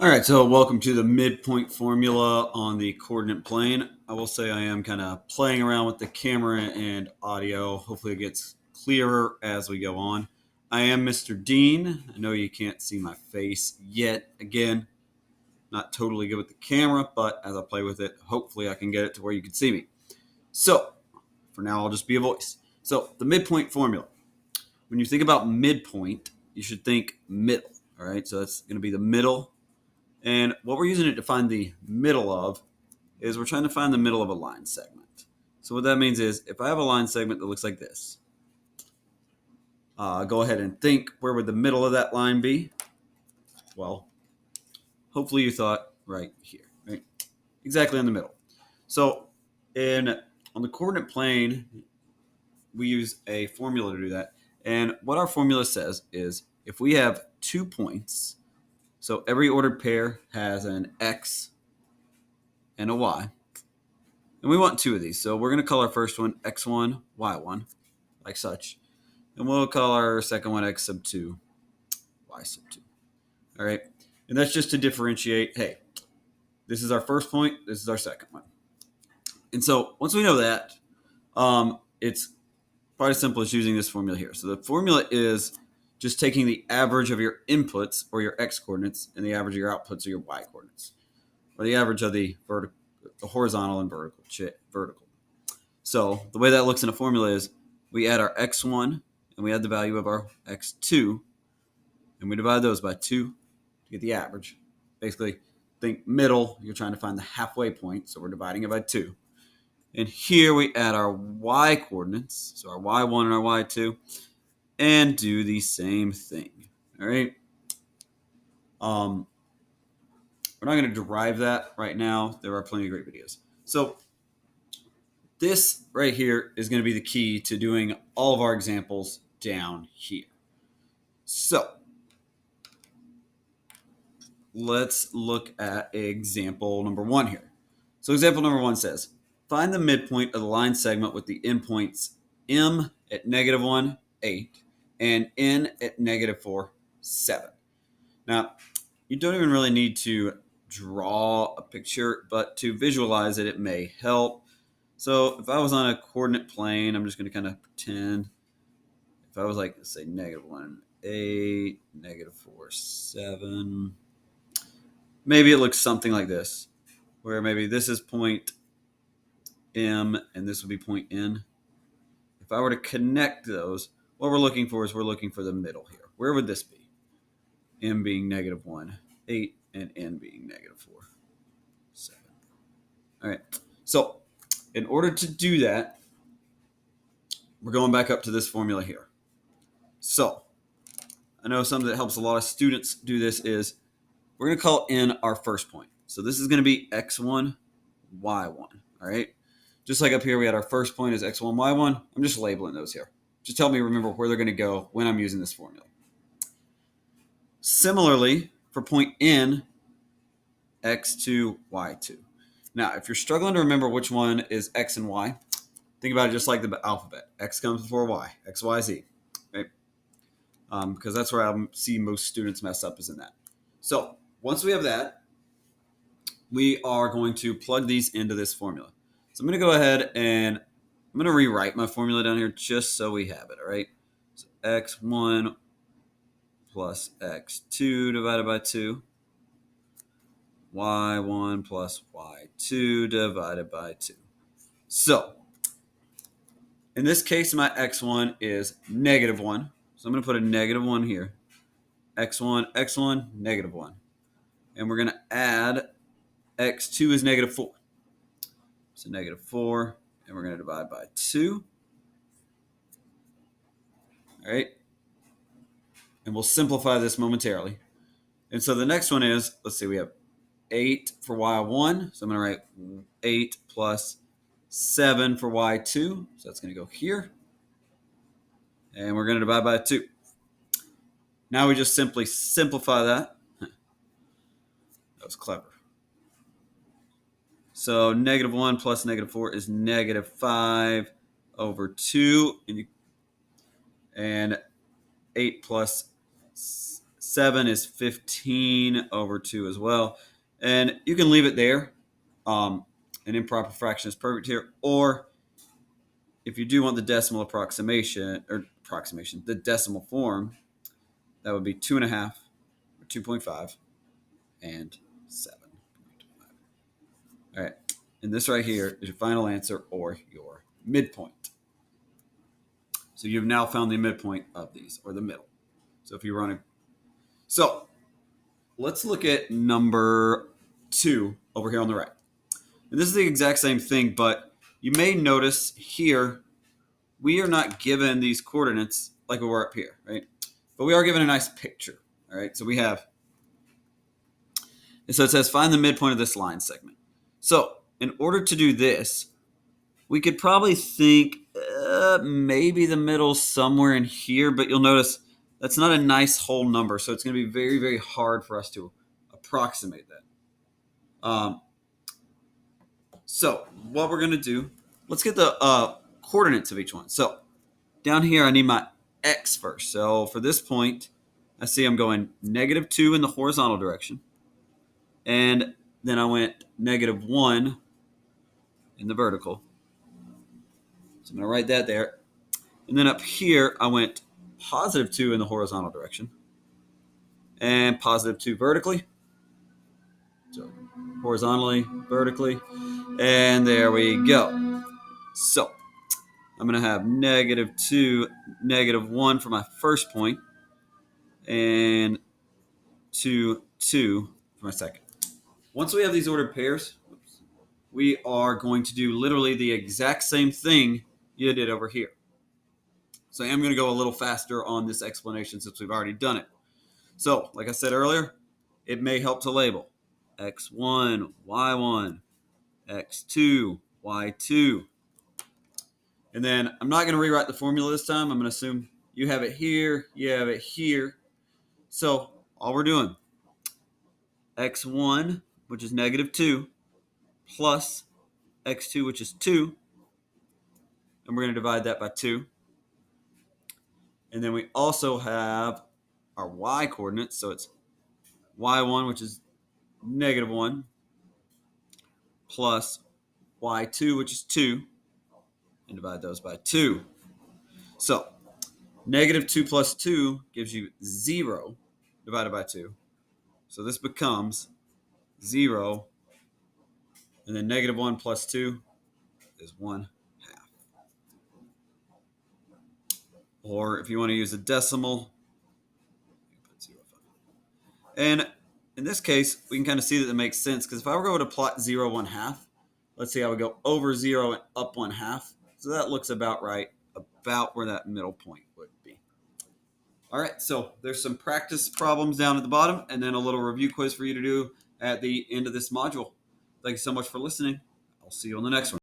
All right, so welcome to the midpoint formula on the coordinate plane. I will say I am kind of playing around with the camera and audio. Hopefully it gets clearer as we go on. I am Mr. Dean. I know you can't see my face yet. Again, not totally good with the camera, but as I play with it, hopefully I can get it to where you can see me. So for now, I'll just be a voice. So the midpoint formula. When you think about midpoint, you should think middle. All right, so that's going to be the middle. And what we're using it to find the middle of is we're trying to find the middle of a line segment. So what that means is if I have a line segment that looks like this, go ahead and think, where would the middle of that line be? Well, hopefully you thought right here, right? Exactly in the middle. So on the coordinate plane, we use a formula to do that. And what our formula says is if we have 2 points, so every ordered pair has an X and a Y. And we want 2 of these. So we're going to call our first one x1, y1, like such. And we'll call our second one x sub 2, y sub 2. All right. And that's just to differentiate, hey, this is our first point, this is our second one. And so once we know that, it's quite as simple as using this formula here. So the formula is just taking the average of your inputs or your x coordinates and the average of your outputs or your y coordinates, or the average of the horizontal and vertical. So the way that looks in a formula is we add our x1 and we add the value of our x2 and we divide those by 2 to get the average. Basically, think middle, you're trying to find the halfway point, so we're dividing it by 2. And here we add our y coordinates, so our y1 and our y2, and do the same thing. All right. We're not going to derive that right now. There are plenty of great videos. So this right here is going to be the key to doing all of our examples down here. So let's look at example number 1 here. So example number 1 says, find the midpoint of the line segment with the endpoints m at -1, 8, and n at -4, 7. Now, you don't even really need to draw a picture, but to visualize it, it may help. So if I was on a coordinate plane, I'm just going to kind of pretend. If I was like, let's say -1, 8, -4, 7. Maybe it looks something like this, where maybe this is point M and this would be point N. If I were to connect those, what we're looking for is we're looking for the middle here. Where would this be? M being -1, 8, and N being -4, 7. All right. So in order to do that, we're going back up to this formula here. So I know something that helps a lot of students do this is we're going to call N our first point. So this is going to be x1, y1. All right. Just like up here, we had our first point is x1, y1. I'm just labeling those here. Just help me remember where they're going to go when I'm using this formula. Similarly, for point N, x2, y2. Now, if you're struggling to remember which one is x and y, think about it just like the alphabet. X comes before y, x, y, z, right? Because that's where I see most students mess up is in that. So once we have that, we are going to plug these into this formula. So I'm going to go ahead and I'm going to rewrite my formula down here just so we have it, all right? So x1 plus x2 divided by 2, y1 plus y2 divided by 2. So in this case, my x1 is -1. So I'm going to put a -1 here. x1, x1, -1. And we're going to add x2 is -4. So -4, and we're going to divide by 2. All right. And we'll simplify this momentarily. And so the next one is, let's see, we have 8 for y1. So I'm going to write 8 plus 7 for y2. So that's going to go here. And we're going to divide by 2. Now we just simply simplify that. That was clever. So -1 plus -4 is -5 over 2. And 8 plus 7 is 15 over 2 as well. And you can leave it there. An improper fraction is perfect here. Or if you do want the decimal the decimal form, that would be 2.5 or 2.5 and 7. All right. And this right here is your final answer or your midpoint. So you've now found the midpoint of these, or the middle. So if you run it. So let's look at number 2 over here on the right. And this is the exact same thing, but you may notice here we are not given these coordinates like we were up here, right? But we are given a nice picture, all right? So we have, and so it says find the midpoint of this line segment. So in order to do this, we could probably think maybe the middle somewhere in here, but you'll notice that's not a nice whole number, so it's going to be very, very hard for us to approximate that. So what we're going to do, let's get the coordinates of each one. So down here, I need my x first. So for this point, I see I'm going -2 in the horizontal direction, and then I went -1 in the vertical. So I'm going to write that there. And then up here, I went +2 in the horizontal direction and +2 vertically. So horizontally, vertically, and there we go. So I'm going to have -2, -1 for my first point, and 2, 2 for my second. Once we have these ordered pairs, we are going to do literally the exact same thing you did over here. So I am going to go a little faster on this explanation since we've already done it. So, like I said earlier, it may help to label x1, y1, x2, y2. And then I'm not going to rewrite the formula this time. I'm going to assume you have it here, you have it here. So all we're doing, x1, which is -2, plus x2, which is 2. And we're going to divide that by 2. And then we also have our y coordinates. So it's y1, which is -1, plus y2, which is 2, and divide those by 2. So -2 plus 2 gives you 0 divided by 2. So this becomes 0, and then -1 plus 2 is 1/2. Or if you want to use a decimal, put 0.5. And in this case, we can kind of see that it makes sense, because if I were going to plot 0 1/2, let's see, I would go over 0 and up 1/2. So that looks about right, about where that middle point would be. All right, so there's some practice problems down at the bottom, and then a little review quiz for you to do at the end of this module. Thank you so much for listening. I'll see you on the next one.